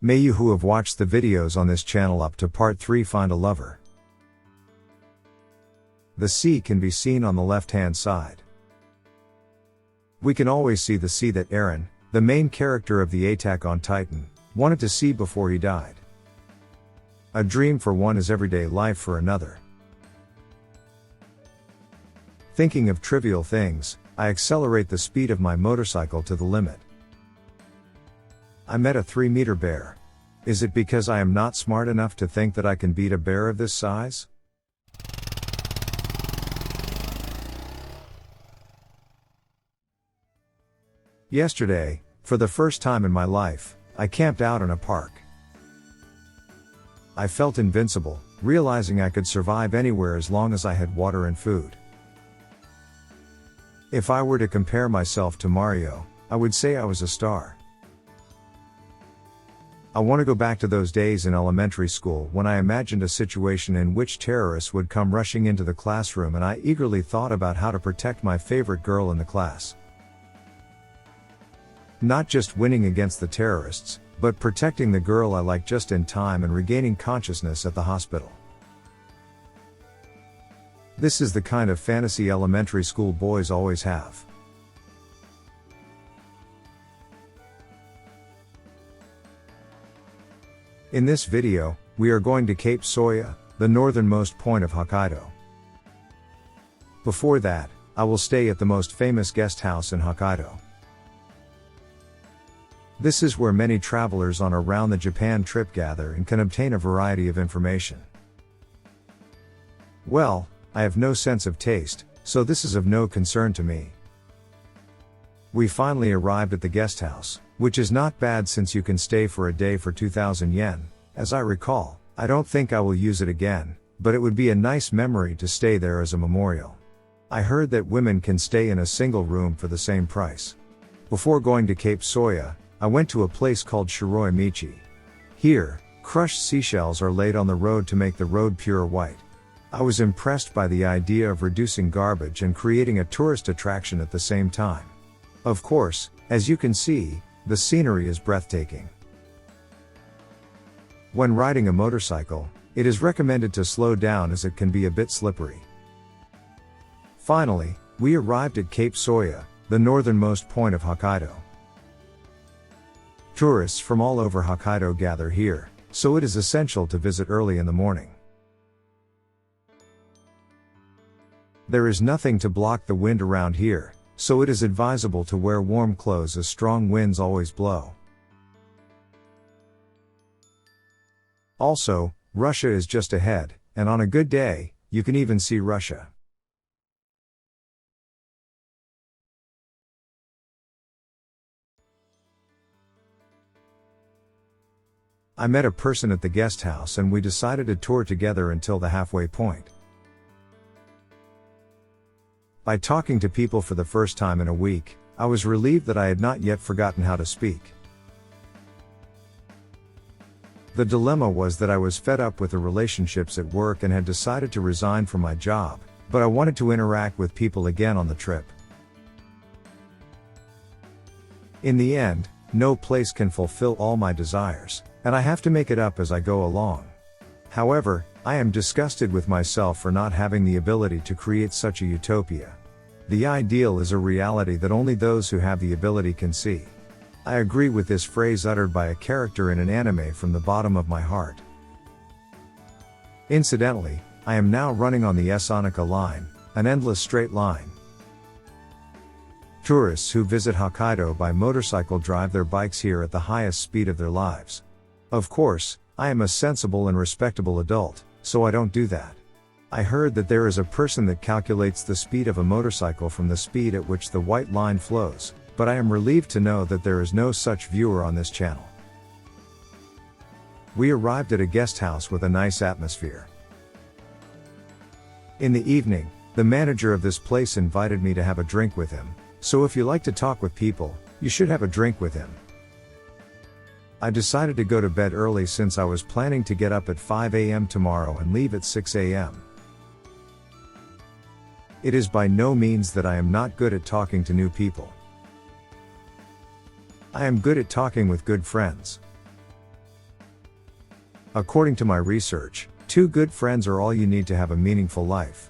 May you who have watched the videos on this channel up to part 3 find a lover. The sea can be seen on the left-hand side. We can always see the sea that Eren, the main character of the Attack on Titan, wanted to see before he died. A dream for one is everyday life for another. Thinking of trivial things, I accelerate the speed of my motorcycle to the limit. I met a 3-meter bear. Is it because I am not smart enough to think that I can beat a bear of this size? Yesterday, for the first time in my life, I camped out in a park. I felt invincible, realizing I could survive anywhere as long as I had water and food. If I were to compare myself to Mario, I would say I was a star. I want to go back to those days in elementary school when I imagined a situation in which terrorists would come rushing into the classroom and I eagerly thought about how to protect my favorite girl in the class. Not just winning against the terrorists, but protecting the girl I like just in time and regaining consciousness at the hospital. This is the kind of fantasy elementary school boys always have. In this video, we are going to Cape Soya, the northernmost point of Hokkaido. Before that, I will stay at the most famous guest house in Hokkaido. This is where many travelers on a round the Japan trip gather and can obtain a variety of information. Well, I have no sense of taste, so this is of no concern to me. We finally arrived at the guest house, which is not bad since you can stay for a day for 2,000 yen. As I recall, I don't think I will use it again, but it would be a nice memory to stay there as a memorial. I heard that women can stay in a single room for the same price. Before going to Cape Soya, I went to a place called Shiroi Michi. Here, crushed seashells are laid on the road to make the road pure white. I was impressed by the idea of reducing garbage and creating a tourist attraction at the same time. Of course, as you can see, the scenery is breathtaking. When riding a motorcycle, it is recommended to slow down as it can be a bit slippery. Finally, we arrived at Cape Soya, the northernmost point of Hokkaido. Tourists from all over Hokkaido gather here, so it is essential to visit early in the morning. There is nothing to block the wind around here, so it is advisable to wear warm clothes as strong winds always blow. Also, Russia is just ahead, and on a good day, you can even see Russia. I met a person at the guest house and we decided to tour together until the halfway point. By talking to people for the first time in a week, I was relieved that I had not yet forgotten how to speak. The dilemma was that I was fed up with the relationships at work and had decided to resign from my job, but I wanted to interact with people again on the trip. In the end, no place can fulfill all my desires, and I have to make it up as I go along. However, I am disgusted with myself for not having the ability to create such a utopia. The ideal is a reality that only those who have the ability can see. I agree with this phrase uttered by a character in an anime from the bottom of my heart. Incidentally, I am now running on the Sonica line, an endless straight line. Tourists who visit Hokkaido by motorcycle drive their bikes here at the highest speed of their lives. Of course, I am a sensible and respectable adult, so I don't do that. I heard that there is a person that calculates the speed of a motorcycle from the speed at which the white line flows, but I am relieved to know that there is no such viewer on this channel. We arrived at a guest house with a nice atmosphere. In the evening, the manager of this place invited me to have a drink with him, so if you like to talk with people, you should have a drink with him. I decided to go to bed early since I was planning to get up at 5 a.m. tomorrow and leave at 6 a.m. It is by no means that I am not good at talking to new people. I am good at talking with good friends. According to my research, 2 good friends are all you need to have a meaningful life.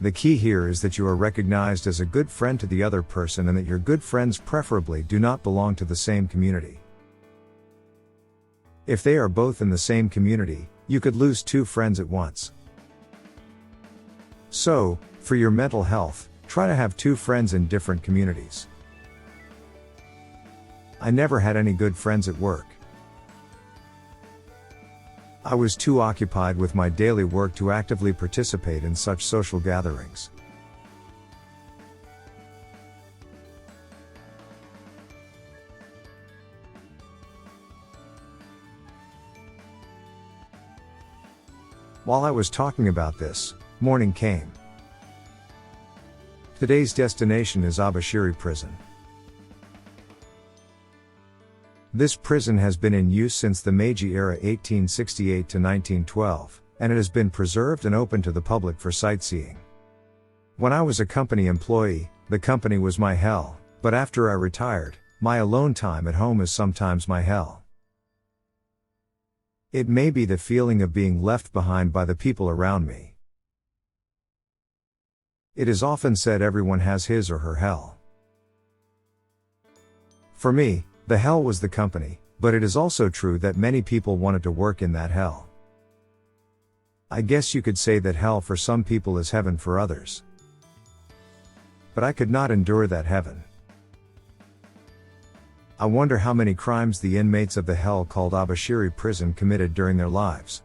The key here is that you are recognized as a good friend to the other person and that your good friends preferably do not belong to the same community. If they are both in the same community, you could lose 2 friends at once. So, for your mental health, try to have 2 friends in different communities. I never had any good friends at work. I was too occupied with my daily work to actively participate in such social gatherings. While I was talking about this, morning came. Today's destination is Abashiri Prison. This prison has been in use since the Meiji era 1868 to 1912, and it has been preserved and open to the public for sightseeing. When I was a company employee, the company was my hell, but after I retired, my alone time at home is sometimes my hell. It may be the feeling of being left behind by the people around me. It is often said everyone has his or her hell. For me, the hell was the company, but it is also true that many people wanted to work in that hell. I guess you could say that hell for some people is heaven for others. But I could not endure that heaven. I wonder how many crimes the inmates of the hell called Abashiri Prison committed during their lives.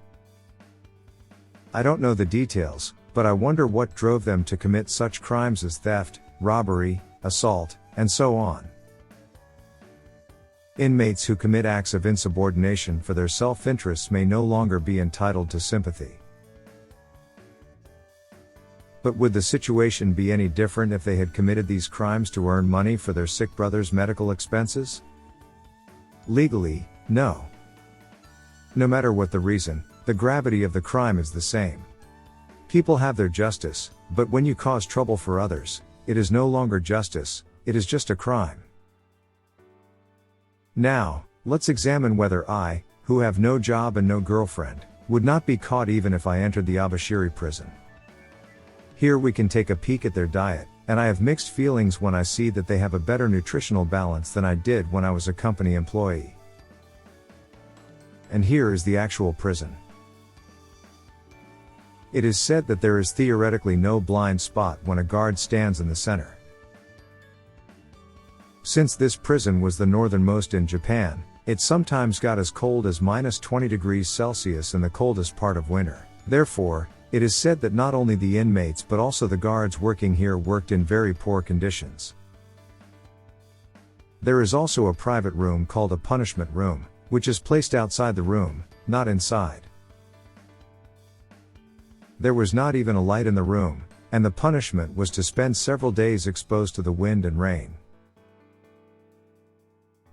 I don't know the details, but I wonder what drove them to commit such crimes as theft, robbery, assault, and so on. Inmates who commit acts of insubordination for their self-interests may no longer be entitled to sympathy. But would the situation be any different if they had committed these crimes to earn money for their sick brother's medical expenses? Legally, no. No matter what the reason, the gravity of the crime is the same. People have their justice, but when you cause trouble for others, it is no longer justice, it is just a crime. Now, let's examine whether I, who have no job and no girlfriend, would not be caught even if I entered the Abashiri prison. Here we can take a peek at their diet, and I have mixed feelings when I see that they have a better nutritional balance than I did when I was a company employee. And here is the actual prison. It is said that there is theoretically no blind spot when a guard stands in the center. Since this prison was the northernmost in Japan, it sometimes got as cold as -20 degrees Celsius in the coldest part of winter. Therefore, it is said that not only the inmates but also the guards working here worked in very poor conditions. There is also a private room called a punishment room, which is placed outside the room, not inside. There was not even a light in the room, and the punishment was to spend several days exposed to the wind and rain.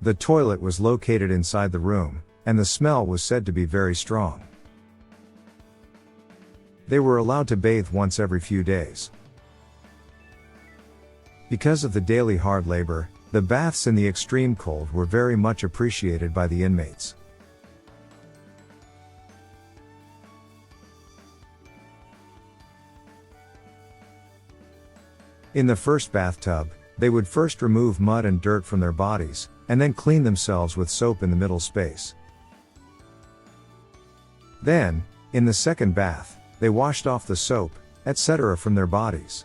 The toilet was located inside the room, and the smell was said to be very strong. They were allowed to bathe once every few days. Because of the daily hard labor, the baths in the extreme cold were very much appreciated by the inmates. In the first bathtub, they would first remove mud and dirt from their bodies, and then clean themselves with soap in the middle space. Then, in the second bath, they washed off the soap, etc. from their bodies.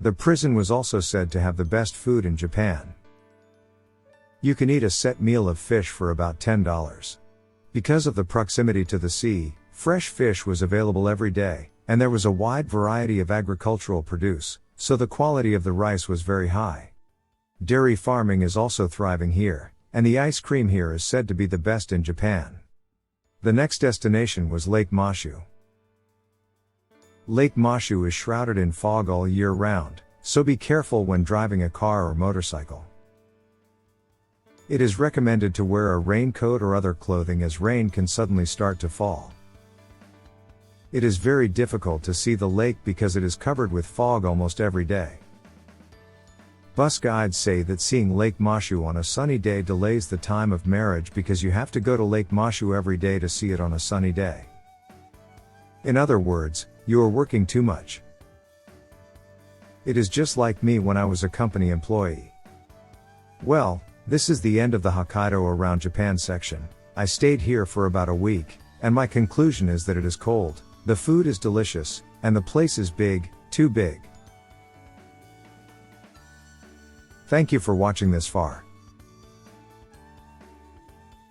The prison was also said to have the best food in Japan. You can eat a set meal of fish for about $10. Because of the proximity to the sea, fresh fish was available every day, and there was a wide variety of agricultural produce, so the quality of the rice was very high. Dairy farming is also thriving here, and the ice cream here is said to be the best in Japan. The next destination was Lake Mashu. Lake Mashu is shrouded in fog all year round, so be careful when driving a car or motorcycle. It is recommended to wear a raincoat or other clothing as rain can suddenly start to fall. It is very difficult to see the lake because it is covered with fog almost every day. Bus guides say that seeing Lake Mashu on a sunny day delays the time of marriage because you have to go to Lake Mashu every day to see it on a sunny day. In other words, you are working too much. It is just like me when I was a company employee. Well, this is the end of the Hokkaido around Japan section. I stayed here for about a week, and my conclusion is that it is cold, the food is delicious, and the place is big, too big. Thank you for watching this far.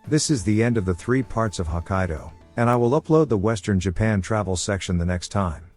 This is the end of the 3 parts of Hokkaido, and I will upload the Western Japan travel section the next time.